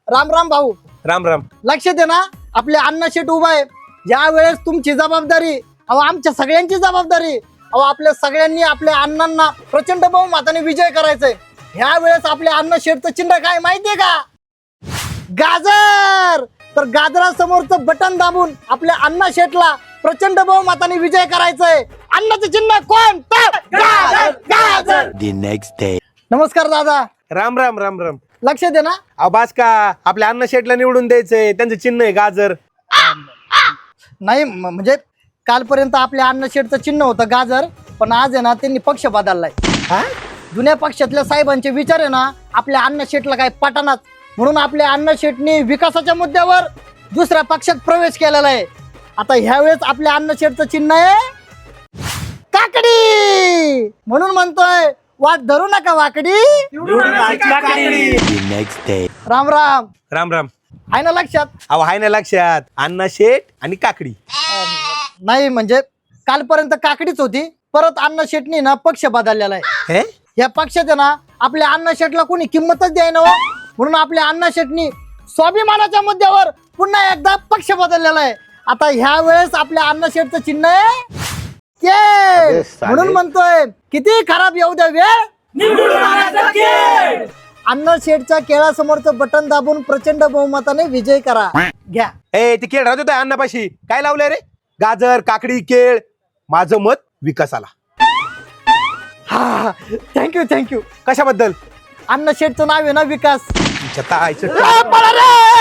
राम राम भाऊ. राम राम. लक्ष दे ना, आपले अण्णा शेट उभा आहे. ज्या वेळेस तुमची जबाबदारी, अहो आमच्या सगळ्यांची जबाबदारी, अहो आपल्या सगळ्यांनी आपल्या अण्णांना प्रचंड बहुमताने विजय करायचंय. ह्या वेळेस आपल्या अण्णा शेटचं चिन्ह काय माहितीये का? गाजर. तर गाजरासमोरचं बटन दाबून आपल्या अण्णा शेटला प्रचंड बहुमताने विजय करायचंय. अण्णाचं चिन्ह कोण? तर गाजर. गाजर. The next day. नमस्कार दादा. राम राम राम राम. लक्ष दे ना. अहो बास का, आपल्या अण्णा शेटला निवडून द्यायचंय, त्यांचं चिन्ह आहे गाजर. नाही म्हणजे कालपर्यंत आपल्या अण्णा शेटचं चिन्ह होतं गाजर, पण आज आहे ना त्यांनी पक्ष बदललाय. हा? जुन्या पक्षातल्या साहेबांचे विचार आहे ना आपल्या अण्णा शेटला काय पटानाच, म्हणून आपल्या अण्णा शेटनी विकासाच्या मुद्द्यावर दुसऱ्या पक्षात प्रवेश केलेला आहे. आता ह्या वेळेस आपल्या अण्णा शेटचं चिन्ह आहे काकडी. म्हणून म्हणतोय वाट धरू नका वाकडी. The next day. Ram Ram. Ram Ram. आहे ना लक्षात? अहो आहे ना लक्षात, अण्णा शेट आणि काकडी. नाही म्हणजे कालपर्यंत काकडीच होती, परत अण्णा शेटनी ना पक्ष बदललेला आहे. हे? या पक्षात आहे ना आपल्या अण्णा शेटला कोणी किंमतच द्यायना हो, म्हणून आपल्या अण्णा शेटनी स्वाभिमानाच्या मुद्द्यावर पुन्हा एकदा पक्ष बदललेला आहे. आता ह्या वेळेस आपल्या अण्णा शेटचं चिन्ह आहे केळ. म्हणून म्हणतोय किती खराब येऊ द्या वेळ, अण्णा शेटच्या केळासमोरचं बटन दाबून प्रचंड बहुमताने विजय करा. घ्या. ए ते केळ राहत होतं अण्णापाशी, काय लावलंय रे? गाजर, काकडी, केळ. माझं मत विकासाला. हा थँक्यू. कशाबद्दल? अण्णा शेटचं नाव आहे ना विकास. तुमच्या ताईचं पळा रे.